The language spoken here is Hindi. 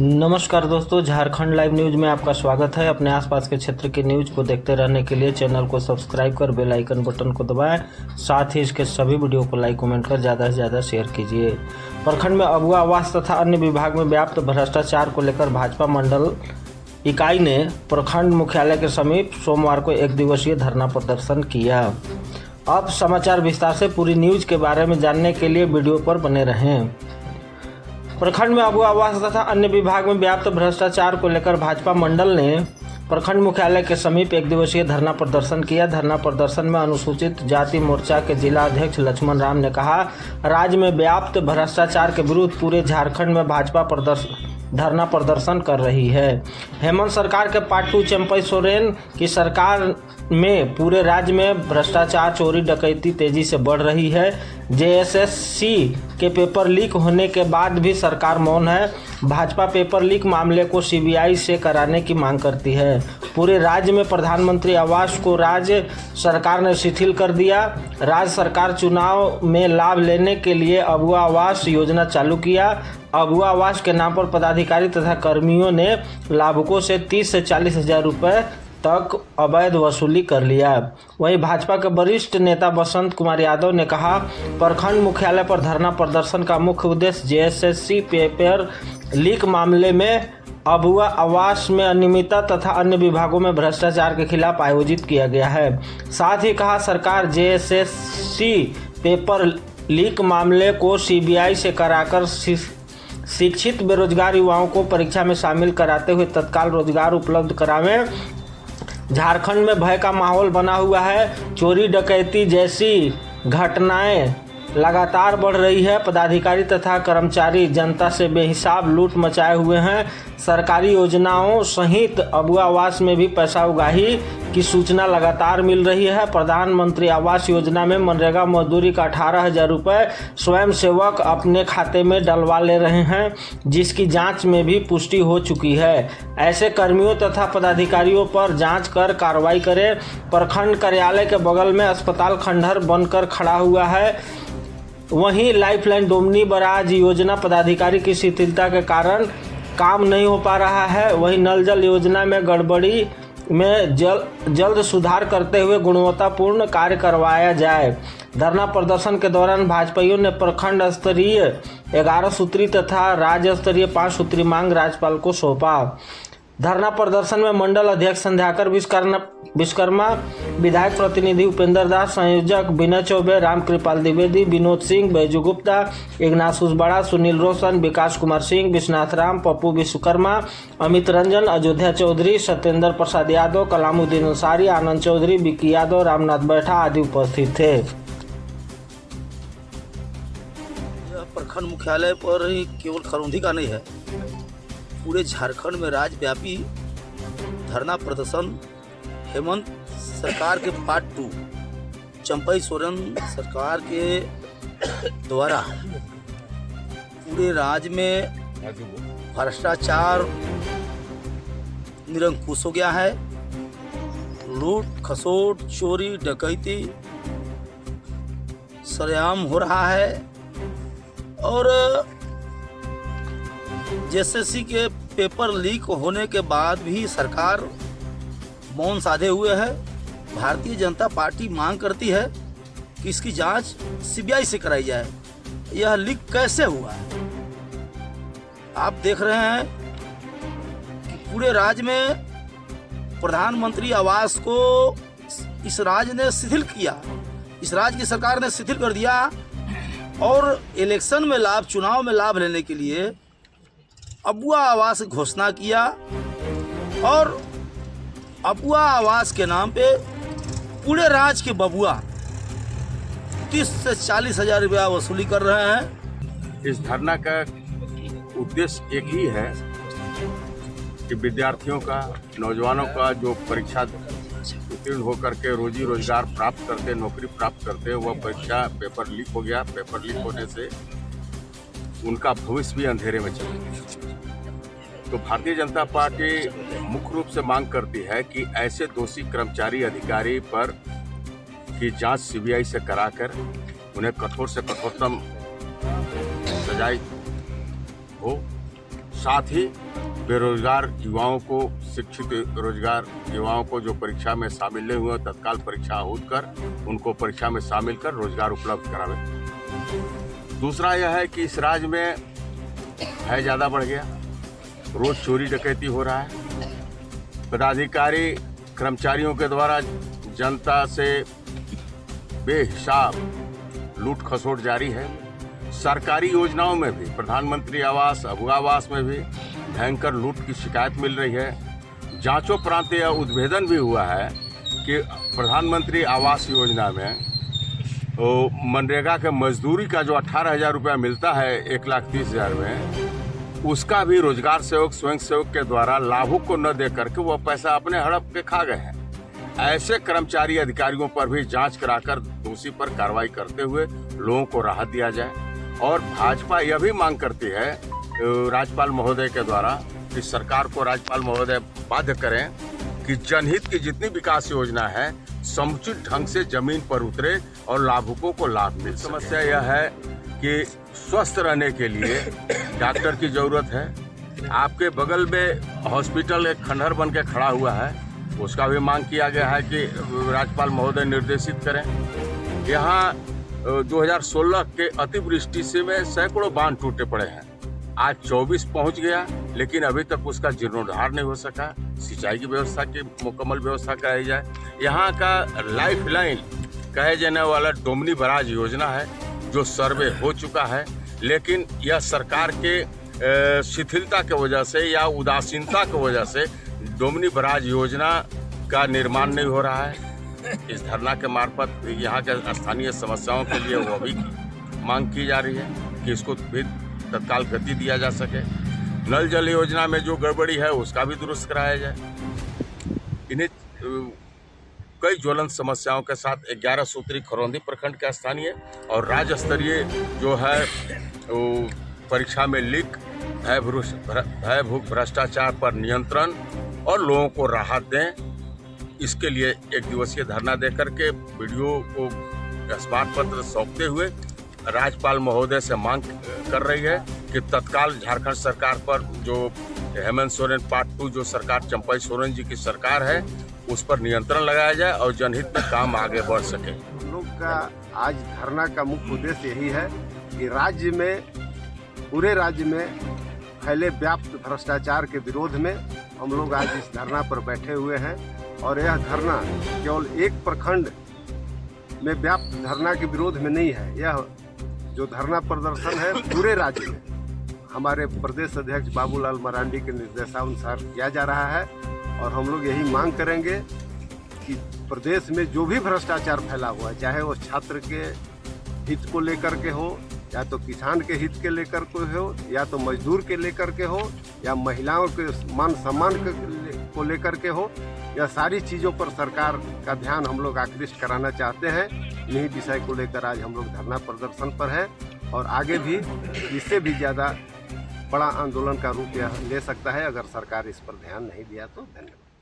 नमस्कार दोस्तों, झारखंड लाइव न्यूज में आपका स्वागत है। अपने आसपास के क्षेत्र की न्यूज को देखते रहने के लिए चैनल को सब्सक्राइब कर बेल आइकन बटन को दबाएं। साथ ही इसके सभी वीडियो को लाइक कमेंट कर ज़्यादा से ज़्यादा शेयर कीजिए। प्रखंड में अगुआ आवास तथा अन्य विभाग में व्याप्त भ्रष्टाचार को लेकर भाजपा मंडल इकाई ने प्रखंड मुख्यालय के समीप सोमवार को एक दिवसीय धरना प्रदर्शन किया। अब समाचार विस्तार से। पूरी न्यूज के बारे में जानने के लिए वीडियो पर बने रहें। प्रखंड में अगुआ आवास तथा अन्य विभाग में व्याप्त भ्रष्टाचार को लेकर भाजपा मंडल ने प्रखंड मुख्यालय के समीप एक दिवसीय धरना प्रदर्शन किया। धरना प्रदर्शन में अनुसूचित जाति मोर्चा के जिला अध्यक्ष लक्ष्मण राम ने कहा, राज्य में व्याप्त भ्रष्टाचार के विरुद्ध पूरे झारखंड में भाजपा धरना प्रदर्शन कर रही है। हेमंत सरकार के पार्ट 2 चंपई सोरेन की सरकार में पूरे राज्य में भ्रष्टाचार, चोरी डकैती तेजी से बढ़ रही है। जेएसएससी के पेपर लीक होने के बाद भी सरकार मौन है। भाजपा पेपर लीक मामले को सीबीआई से कराने की मांग करती है। पूरे राज्य में प्रधानमंत्री आवास को राज्य सरकार ने शिथिल कर दिया। राज्य सरकार चुनाव में लाभ लेने के लिए अगुआ आवास योजना चालू किया। अगुआ आवास के नाम पर पदाधिकारी तथा कर्मियों ने लाभुकों से 30 से 40 हजार रुपये तक अवैध वसूली कर लिया। वहीं भाजपा के वरिष्ठ नेता बसंत कुमार यादव ने कहा, प्रखंड मुख्यालय पर धरना प्रदर्शन का मुख्य उद्देश्य जेएसएससी पेपर लीक मामले में अगुआ आवास में अनियमितता तथा अन्य विभागों में भ्रष्टाचार के खिलाफ आयोजित किया गया है। साथ ही कहा, सरकार जेएसएससी पेपर लीक मामले को सीबीआई से कराकर शिक्षित बेरोजगार युवाओं को परीक्षा में शामिल कराते हुए तत्काल रोजगार उपलब्ध करावें। झारखंड में भय का माहौल बना हुआ है। चोरी डकैती जैसी घटनाएं लगातार बढ़ रही है। पदाधिकारी तथा कर्मचारी जनता से बेहिसाब लूट मचाए हुए हैं। सरकारी योजनाओं सहित अगुआ आवास में भी पैसा उगाही की सूचना लगातार मिल रही है। प्रधानमंत्री आवास योजना में मनरेगा मजदूरी का 18,000 रुपये स्वयं सेवक अपने खाते में डलवा ले रहे हैं, जिसकी जांच में भी पुष्टि हो चुकी है। ऐसे कर्मियों तथा पदाधिकारियों पर जांच कर कार्रवाई करें। प्रखंड कार्यालय के बगल में अस्पताल खंडहर बनकर खड़ा हुआ है। वहीं लाइफलाइन डोमनी बराज योजना पदाधिकारी की शिथिलता के कारण काम नहीं हो पा रहा है। वहीं नल जल योजना में गड़बड़ी में जल्द सुधार करते हुए गुणवत्तापूर्ण कार्य करवाया जाए। धरना प्रदर्शन के दौरान भाजपाइयों ने प्रखंड स्तरीय 11 सूत्री तथा राज्य स्तरीय 5 सूत्री मांग राज्यपाल को सौंपा। धरना प्रदर्शन में मंडल अध्यक्ष संध्याकर विश्वकर्मा, विधायक प्रतिनिधि उपेंद्र दास, संयोजक विनय चौबे, रामकृपाल द्विवेदी, विनोद सिंह, बैजू गुप्ता, इग्नासुस बड़ा, सुनील रोशन, विकास कुमार सिंह, विश्वनाथ राम, पप्पू विश्वकर्मा, अमित रंजन, अयोध्या चौधरी, सत्येंद्र प्रसाद यादव, कलामुद्दीन अंसारी, आनंद चौधरी, विक्की यादव, रामनाथ बैठा आदि उपस्थित थे। प्रखंड मुख्यालय पर ही केवल खरौंधी का नहीं है, पूरे झारखंड में राज्यव्यापी धरना प्रदर्शन हेमंत सरकार के पार्ट 2 चंपई सोरेन सरकार के द्वारा पूरे राज्य में भ्रष्टाचार निरंकुश हो गया है। लूट खसोट, चोरी डकैती सरेआम हो रहा है और जेएसएससी के पेपर लीक होने के बाद भी सरकार मौन साधे हुए है। भारतीय जनता पार्टी मांग करती है कि इसकी जांच सीबीआई से कराई जाए। यह लीक कैसे हुआ है? आप देख रहे हैं कि पूरे राज्य में प्रधानमंत्री आवास को इस राज्य ने शिथिल किया, इस राज्य की सरकार ने शिथिल कर दिया और इलेक्शन में लाभ, चुनाव में लाभ लेने के लिए अगुआ आवास की घोषणा किया और अगुआ आवास के नाम पे पूरे राज्य के बबुआ 30 से 40 हजार रुपया वसूली कर रहे हैं। इस धरना का उद्देश्य एक ही है कि विद्यार्थियों का, नौजवानों का जो परीक्षा उत्तीर्ण होकर के रोजी रोजगार प्राप्त करते, नौकरी प्राप्त करते, वह परीक्षा पेपर लीक हो गया। पेपर लीक होने से उनका भविष्य भी अंधेरे में चला गया। तो भारतीय जनता पार्टी मुख्य रूप से मांग करती है कि ऐसे दोषी कर्मचारी, अधिकारी पर की जांच सीबीआई से कराकर उन्हें कठोर से कठोरतम सजाए हो। साथ ही बेरोजगार युवाओं को, शिक्षित रोजगार युवाओं को जो परीक्षा में शामिल नहीं हुए तत्काल परीक्षा आहूत कर उनको परीक्षा में शामिल कर रोजगार उपलब्ध करावे। दूसरा यह है कि इस राज्य में भय ज़्यादा बढ़ गया, रोज चोरी डकैती हो रहा है, पदाधिकारी कर्मचारियों के द्वारा जनता से बेहिसाब लूट खसोट जारी है। सरकारी योजनाओं में भी, प्रधानमंत्री आवास, अभुआ आवास में भी भयंकर लूट की शिकायत मिल रही है। जांचोपरांत यह उद्भेदन भी हुआ है कि प्रधानमंत्री आवास योजना में मनरेगा के मजदूरी का जो 18,000 रुपया मिलता है 1,30,000 में, उसका भी रोजगार सेवक, स्वयं सेवक के द्वारा लाभुक को न दे करके वह पैसा अपने हड़प के खा गए हैं। ऐसे कर्मचारी अधिकारियों पर भी जांच कराकर दोषी पर कार्रवाई करते हुए लोगों को राहत दिया जाए। और भाजपा यह भी मांग करती है राज्यपाल महोदय के द्वारा कि सरकार को राज्यपाल महोदय बाध्य करें कि जनहित की जितनी विकास योजना है समुचित ढंग से जमीन पर उतरे और लाभुकों को लाभ मिले। समस्या यह है कि स्वस्थ रहने के लिए डॉक्टर की जरूरत है। आपके बगल में हॉस्पिटल एक खंडहर बन के खड़ा हुआ है, उसका भी मांग किया गया है कि राज्यपाल महोदय निर्देशित करें। यहाँ 2016 के अतिवृष्टि से में सैकड़ों बांध टूटे पड़े हैं, आज 24 पहुंच गया, लेकिन अभी तक उसका जीर्णोद्धार नहीं हो सका। सिंचाई की व्यवस्था की मुकम्मल व्यवस्था कराई जाए। यहाँ का लाइफ लाइन कहे जाने वाला डोमनी बराज योजना है जो सर्वे हो चुका है, लेकिन यह सरकार के शिथिलता की वजह से या उदासीनता की वजह से डोमनी बराज योजना का निर्माण नहीं हो रहा है। इस धरना के मार्फत यहाँ के स्थानीय समस्याओं के लिए वो भी मांग की जा रही है कि इसको भी तत्काल गति दिया जा सके। नल जल योजना में जो गड़बड़ी है उसका भी दुरुस्त कराया जाए। इन्हें कई ज्वलंत समस्याओं के साथ 11 सूत्री खरौंदी प्रखंड का स्थानीय और राज्य स्तरीय जो है परीक्षा में लीक, भयभूत भ्रष्टाचार पर नियंत्रण और लोगों को राहत दें, इसके लिए एक दिवसीय धरना देकर के वीडियो को स्मारक पत्र सौंपते हुए राज्यपाल महोदय से मांग कर रही है कि तत्काल झारखंड सरकार पर जो हेमंत सोरेन पार्ट 2 जो सरकार चंपई सोरेन जी की सरकार है उस पर नियंत्रण लगाया जाए और जनहित में काम आगे बढ़ सके। हम लोग का आज धरना का मुख्य उद्देश्य यही है कि राज्य में, पूरे राज्य में फैले व्याप्त भ्रष्टाचार के विरोध में हम लोग आज इस धरना पर बैठे हुए हैं। और यह धरना केवल एक प्रखंड में व्याप्त धरना के विरोध में नहीं है, यह जो धरना प्रदर्शन है पूरे राज्य में हमारे प्रदेश अध्यक्ष बाबूलाल मरांडी के निर्देशानुसार किया जा रहा है। और हम लोग यही मांग करेंगे कि प्रदेश में जो भी भ्रष्टाचार फैला हुआ है, चाहे वो छात्र के हित को लेकर के हो, या तो किसान के हित के लेकर के हो, या तो मजदूर के लेकर के हो, या महिलाओं के मान सम्मान को लेकर के हो, यह सारी चीज़ों पर सरकार का ध्यान हम लोग आकृष्ट कराना चाहते हैं। इन्हीं विषय को लेकर आज हम लोग धरना प्रदर्शन पर है और आगे भी इससे भी ज़्यादा बड़ा आंदोलन का रूप यह ले सकता है अगर सरकार इस पर ध्यान नहीं दिया तो। धन्यवाद।